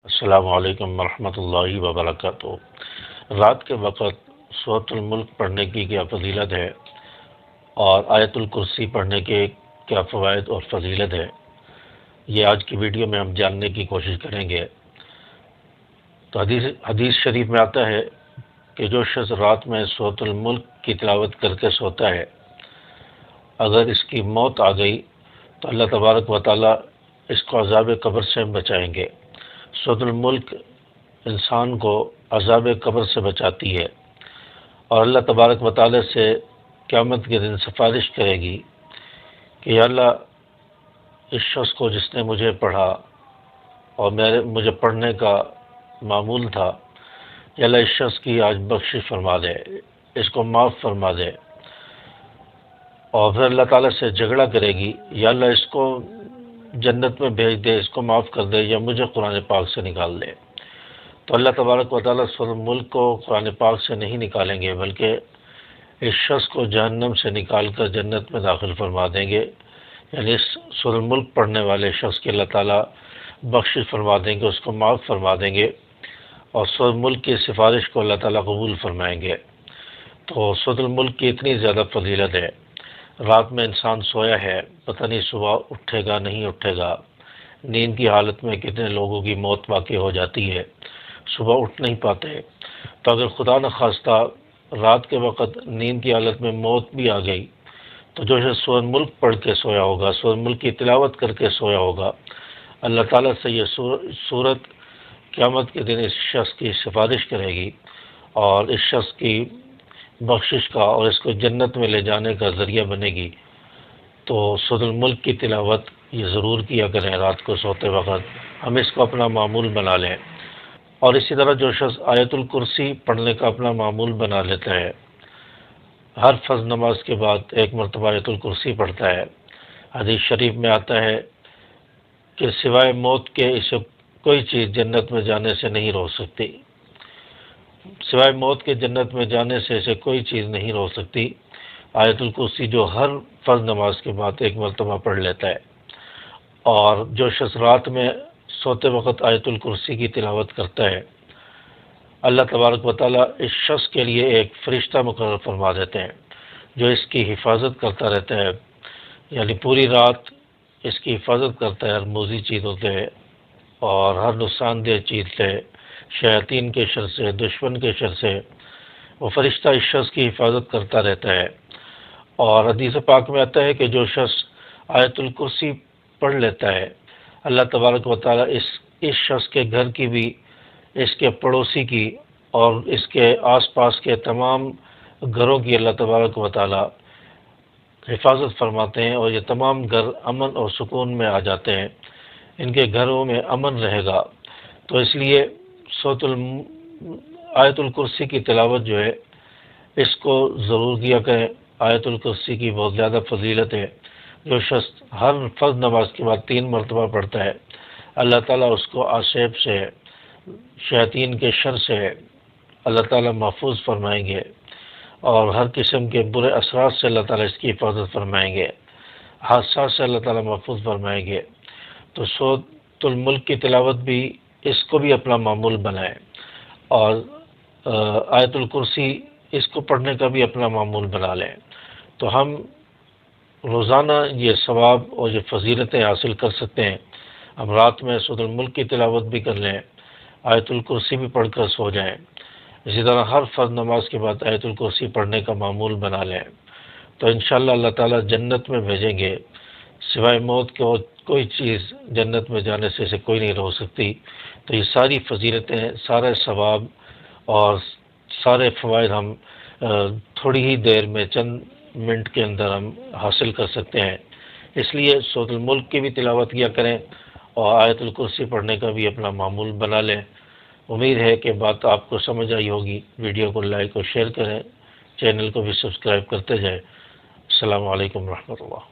السلام علیکم ورحمۃ اللہ وبرکاتہ۔ رات کے وقت سورۃ الملک پڑھنے کی کیا فضیلت ہے اور آیت الکرسی پڑھنے کے کیا فوائد اور فضیلت ہے، یہ آج کی ویڈیو میں ہم جاننے کی کوشش کریں گے۔ تو حدیث شریف میں آتا ہے کہ جو شخص رات میں سورۃ الملک کی تلاوت کر کے سوتا ہے، اگر اس کی موت آ گئی تو اللہ تبارک و تعالیٰ اس کو عذاب قبر سے بچائیں گے۔ سورۃ الملک انسان کو عذاب قبر سے بچاتی ہے اور اللہ تبارک و تعالیٰ سے قیامت کے دن سفارش کرے گی کہ یا اللہ، اس شخص کو جس نے مجھے پڑھا اور مجھے پڑھنے کا معمول تھا، یا اللہ اس شخص کی آج بخشش فرما دے، اس کو معاف فرما دے۔ اور پھر اللہ تعالیٰ سے جھگڑا کرے گی، یا اللہ اس کو جنت میں بھیج دے، اس کو معاف کر دے، یا مجھے قرآن پاک سے نکال دے۔ تو اللہ تبارک و تعالیٰ سورۃ الملک کو قرآن پاک سے نہیں نکالیں گے، بلکہ اس شخص کو جہنم سے نکال کر جنت میں داخل فرما دیں گے۔ یعنی اس سورۃ الملک پڑھنے والے شخص کی اللہ تعالیٰ بخشش فرما دیں گے، اس کو معاف فرما دیں گے، اور سورۃ الملک کی سفارش کو اللہ تعالیٰ قبول فرمائیں گے۔ تو سورۃ الملک کی اتنی زیادہ فضیلت ہے۔ رات میں انسان سویا ہے، پتہ نہیں صبح اٹھے گا نہیں اٹھے گا۔ نیند کی حالت میں کتنے لوگوں کی موت واقع ہو جاتی ہے، صبح اٹھ نہیں پاتے۔ تو اگر خدا نخواستہ رات کے وقت نیند کی حالت میں موت بھی آ گئی تو جو شخص سورۃ الملک پڑھ کے سویا ہوگا، سورۃ الملک کی تلاوت کر کے سویا ہوگا، اللہ تعالیٰ سے یہ سورت قیامت کے دن اس شخص کی سفارش کرے گی اور اس شخص کی بخشش کا اور اس کو جنت میں لے جانے کا ذریعہ بنے گی۔ تو سورۃ الملک کی تلاوت یہ ضرور کیا کریں رات کو سوتے وقت، ہم اس کو اپنا معمول بنا لیں۔ اور اسی طرح جو شخص آیت الکرسی پڑھنے کا اپنا معمول بنا لیتا ہے، ہر فرض نماز کے بعد ایک مرتبہ آیت الکرسی پڑھتا ہے، حدیث شریف میں آتا ہے کہ سوائے موت کے اسے کوئی چیز جنت میں جانے سے نہیں روک سکتی، سوائے موت کے جنت میں جانے سے اسے کوئی چیز نہیں روک سکتی۔ آیت الکرسی جو ہر فرض نماز کے بعد ایک مرتبہ پڑھ لیتا ہے، اور جو شخص رات میں سوتے وقت آیت الکرسی کی تلاوت کرتا ہے، اللہ تبارک و تعالیٰ اس شخص کے لیے ایک فرشتہ مقرر فرما دیتے ہیں جو اس کی حفاظت کرتا رہتا ہے، یعنی پوری رات اس کی حفاظت کرتا ہے ہر موذی چیزوں سے اور ہر نقصان دہ چیز سے، شیاطین کے شر سے، دشمن کے شر سے۔ وہ فرشتہ اس شخص کی حفاظت کرتا رہتا ہے۔ اور حدیث پاک میں آتا ہے کہ جو شخص آیت الکرسی پڑھ لیتا ہے، اللہ تبارک و تعالیٰ اس شخص کے گھر کی بھی، اس کے پڑوسی کی اور اس کے آس پاس کے تمام گھروں کی اللہ تبارک و تعالیٰ حفاظت فرماتے ہیں، اور یہ تمام گھر امن اور سکون میں آ جاتے ہیں، ان کے گھروں میں امن رہے گا۔ تو اس لیے آیت الکرسی کی تلاوت جو ہے اس کو ضرور کیا کریں۔ آیت الکرسی کی بہت زیادہ فضیلت ہے۔ جو شخص ہر فرض نماز کے بعد 3 مرتبہ پڑھتا ہے، اللہ تعالیٰ اس کو آصیب سے، شیاطین کے شر سے اللہ تعالیٰ محفوظ فرمائیں گے، اور ہر قسم کے برے اثرات سے اللہ تعالیٰ اس کی حفاظت فرمائیں گے، حادثات سے اللہ تعالیٰ محفوظ فرمائیں گے۔ تو سورۃ الملک کی تلاوت بھی، اس کو بھی اپنا معمول بنائیں، اور آیت الکرسی اس کو پڑھنے کا بھی اپنا معمول بنا لیں، تو ہم روزانہ یہ ثواب اور یہ فضیلتیں حاصل کر سکتے ہیں۔ ہم رات میں سورۃ الملک کی تلاوت بھی کر لیں، آیت الکرسی بھی پڑھ کر سو جائیں، اسی طرح ہر فرض نماز کے بعد آیت الکرسی پڑھنے کا معمول بنا لیں، تو انشاءاللہ اللہ تعالیٰ جنت میں بھیجیں گے۔ سوائے موت کے اور کوئی چیز جنت میں جانے سے اسے کوئی نہیں روک سکتی۔ تو یہ ساری فضیلتیں، سارے ثواب اور سارے فوائد ہم تھوڑی ہی دیر میں، چند منٹ کے اندر ہم حاصل کر سکتے ہیں۔ اس لیے سورۃ الملک کی بھی تلاوت کیا کریں اور آیت الکرسی پڑھنے کا بھی اپنا معمول بنا لیں۔ امید ہے کہ بات آپ کو سمجھ آئی ہوگی۔ ویڈیو کو لائک اور شیئر کریں، چینل کو بھی سبسکرائب کرتے جائیں۔ السلام علیکم ورحمۃ اللہ۔